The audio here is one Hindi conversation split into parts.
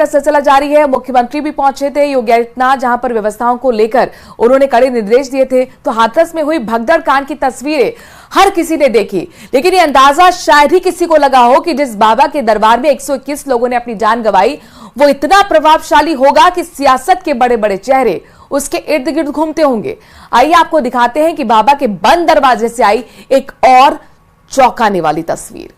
का सिलसिला जारी है। मुख्यमंत्री भी पहुंचे थे योगी आदित्यनाथ, जहां पर व्यवस्थाओं को लेकर उन्होंने कड़े निर्देश दिए थे। तो हाथरस में हुई भगदड़ कांड की तस्वीरें हर किसी ने देखी, लेकिन ये अंदाजा शायद ही किसी को लगा हो कि जिस बाबा के दरबार में 121 लोगों ने अपनी जान गंवाई, वो इतना प्रभावशाली होगा कि सियासत के बड़े बड़े चेहरे उसके इर्द गिर्द घूमते होंगे। आइए आपको दिखाते हैं कि बाबा के बंद दरवाजे से आई एक और चौंकाने वाली तस्वीर।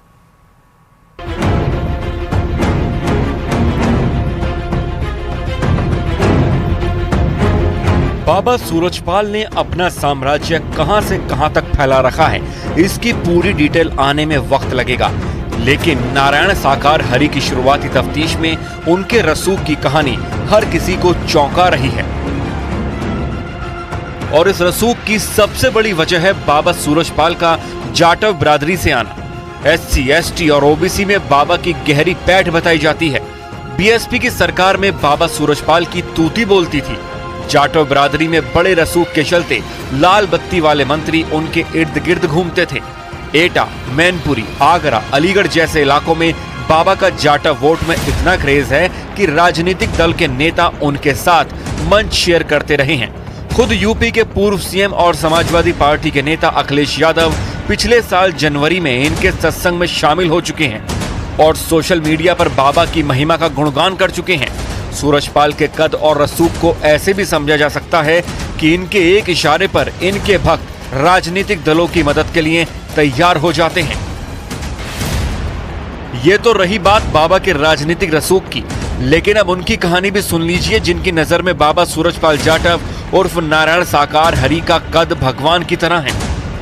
बाबा सूरजपाल ने अपना साम्राज्य कहां से कहां तक फैला रखा है, इसकी पूरी डिटेल आने में वक्त लगेगा। लेकिन नारायण साकार हरि की शुरुआती तफ्तीश में उनके रसूख की कहानी हर किसी को चौंका रही है। और इस रसूख की सबसे बड़ी वजह है बाबा सूरजपाल का जाटव बिरादरी से आना। SC, ST और OBC में बाबा की गहरी पैठ बताई जाती है। BSP की सरकार में बाबा सूरजपाल की तूती बोलती थी। जाटव बिरादरी में बड़े रसूख के चलते लाल बत्ती वाले मंत्री उनके इर्द गिर्द घूमते थे। एटा, मैनपुरी, आगरा, अलीगढ़ जैसे इलाकों में बाबा का जाटव वोट में इतना क्रेज है कि राजनीतिक दल के नेता उनके साथ मंच शेयर करते रहे हैं। खुद यूपी के पूर्व CM और समाजवादी पार्टी के नेता अखिलेश यादव पिछले साल जनवरी में इनके सत्संग में शामिल हो चुके हैं और सोशल मीडिया पर बाबा की महिमा का गुणगान कर चुके हैं। सूरजपाल के कद और रसूख को ऐसे भी समझा जा सकता है कि इनके एक इशारे पर इनके भक्त राजनीतिक दलों की मदद के लिए तैयार हो जाते हैं। ये तो रही बात बाबा के राजनीतिक रसूख की, लेकिन अब उनकी कहानी भी सुन लीजिए जिनकी नजर में बाबा सूरजपाल जाटव उर्फ नारायण साकार हरि का कद भगवान की तरह है।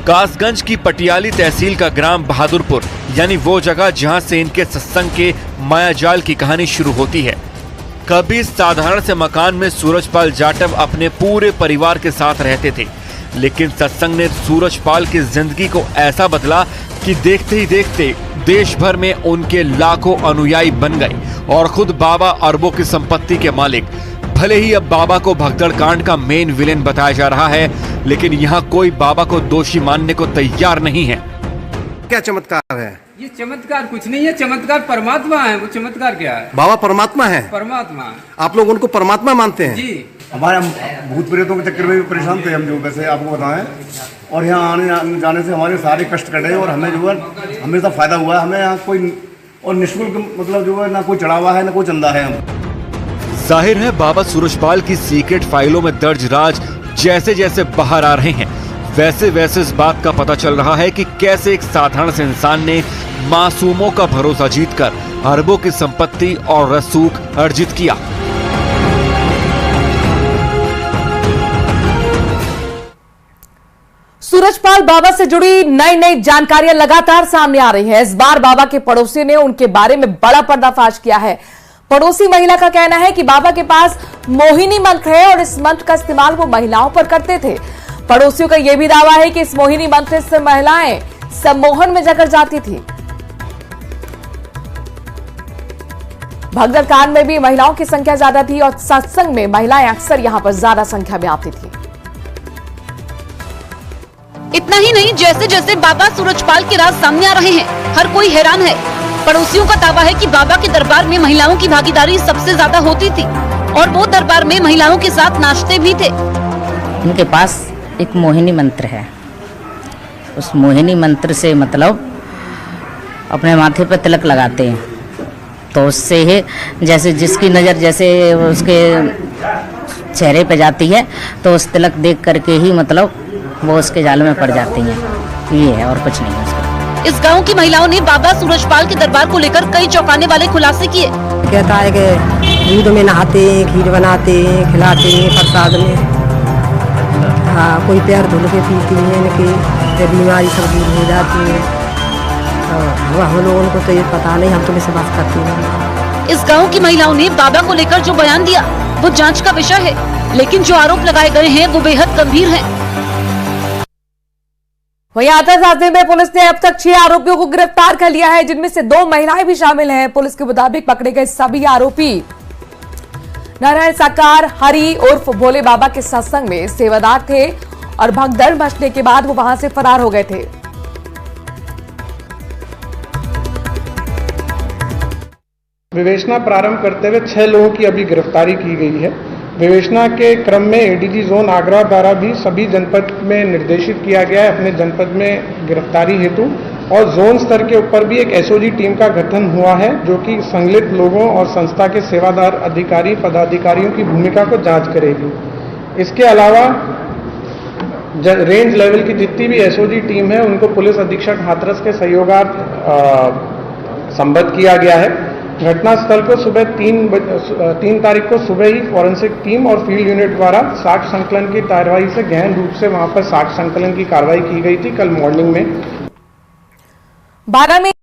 कासगंज की पटियाली तहसील का ग्राम बहादुरपुर, यानी वो जगह जहां से इनके सत्संग के मायाजाल की कहानी शुरू होती है। कभी साधारण से मकान में सूरजपाल जाटव अपने पूरे परिवार के साथ रहते थे, लेकिन सत्संग ने सूरजपाल की जिंदगी को ऐसा बदला कि देखते ही देखते देश भर में उनके लाखों अनुयायी बन गए और खुद बाबा अरबों की संपत्ति के मालिक। भले ही अब बाबा को भगदड़ कांड का मेन विलेन बताया जा रहा है, लेकिन यहाँ कोई बाबा को दोषी मानने को तैयार नहीं है। क्या चमत्कार है? ये चमत्कार कुछ नहीं है, चमत्कार परमात्मा है। वो चमत्कार क्या है? बाबा परमात्मा है। परमात्मा। आप लोग उनको परमात्मा मानते हैं? जी। हमारे भूत प्रेतों के चक्कर में भी परेशान थे हम, जो वैसे आपको बताएं, और यहाँ आने जाने से हमारे सारे कष्ट कटे और हमें जो है हमेशा फायदा हुआ है। हमें यहाँ कोई और निःशुल्क मतलब जो है ना कोई चढ़ावा है ना कोई चंदा है। हम जाहिर है बाबा सूरजपाल की सीक्रेट फाइलों में दर्ज राज जैसे जैसे बाहर आ रहे हैं, वैसे वैसे इस बात का पता चल रहा है कि कैसे एक साधारण से इंसान ने मासूमों का भरोसा जीतकर अरबों की संपत्ति और रसूख अर्जित किया। सूरजपाल बाबा से जुड़ी नई नई जानकारियां लगातार सामने आ रही हैं। इस बार बाबा के पड़ोसी ने उनके बारे में बड़ा पर्दाफाश किया है। पड़ोसी महिला का कहना है कि बाबा के पास मोहिनी मंत्र है और इस मंत्र का इस्तेमाल वो महिलाओं पर करते थे। पड़ोसियों का यह भी दावा है कि इस मोहिनी मंत्र से महिलाएं सम्मोहन में जाकर जाती थी। भगदड़ कांड में भी महिलाओं की संख्या ज्यादा थी और सत्संग में महिलाएं अक्सर यहां पर ज्यादा संख्या में आती थी। इतना ही नहीं, जैसे जैसे बाबा सूरजपाल के राज सामने आ रहे हैं, हर कोई हैरान है। पड़ोसियों का दावा है कि बाबा के दरबार में महिलाओं की भागीदारी सबसे ज्यादा होती थी और वो दरबार में महिलाओं के साथ नाचते भी थे। उनके पास एक मोहिनी मंत्र है। उस मोहिनी मंत्र से मतलब अपने माथे पर तिलक लगाते हैं, तो उससे ही जैसे जिसकी नज़र जैसे उसके चेहरे पे जाती है तो उस तिलक देख करके ही मतलब वो उसके जाल में पड़ जाती हैं। ये है और कुछ नहीं है उसका। इस गांव की महिलाओं ने बाबा सूरजपाल के दरबार को लेकर कई चौंकाने वाले खुलासे किए। कहता है कि दूध में नहाते हैं, खीर बनाते हैं, खिलाते हैं प्रसाद में। हाँ, कोई पैर धुल के पीती हैं कि बीमारी सब दूर हो जाती है। हम लोगों को तो ये पता नहीं, हम तो विश्वास करते हैं। इस गांव की महिलाओं ने बाबा को लेकर जो बयान दिया वो जांच का विषय है, लेकिन जो आरोप लगाए गए हैं वो बेहद गंभीर हैं। वहीं हाथरस हादसे में पुलिस ने अब तक 6 आरोपियों को गिरफ्तार कर लिया है, जिनमें से 2 महिलाएं भी शामिल हैं। पुलिस के मुताबिक पकड़े गए सभी आरोपी नारायण साकार हरि उर्फ भोले बाबा के सत्संग में सेवादार थे और भगदड़ मचने के बाद वो वहां से फरार हो गए थे। विवेचना प्रारंभ करते हुए 6 लोगों की अभी गिरफ्तारी की गई है। विवेचना के क्रम में एडीजी जोन आगरा द्वारा भी सभी जनपद में निर्देशित किया गया है अपने जनपद में गिरफ्तारी हेतु, और जोन स्तर के ऊपर भी एक एसओजी टीम का गठन हुआ है जो कि संलिप्त लोगों और संस्था के सेवादार अधिकारी पदाधिकारियों की भूमिका को जांच करेगी। इसके अलावा रेंज लेवल की जितनी भी एसओजी टीम है उनको पुलिस अधीक्षक हाथरस के सहयोगार्थ संबद्ध किया गया है। घटनास्थल को सुबह 3 तारीख को सुबह ही फॉरेंसिक टीम और फील्ड यूनिट द्वारा साक्ष्य संकलन की कार्रवाई से गहन रूप से वहां पर साक्ष्य संकलन की कार्रवाई की गई थी कल मॉर्निंग में। बारा में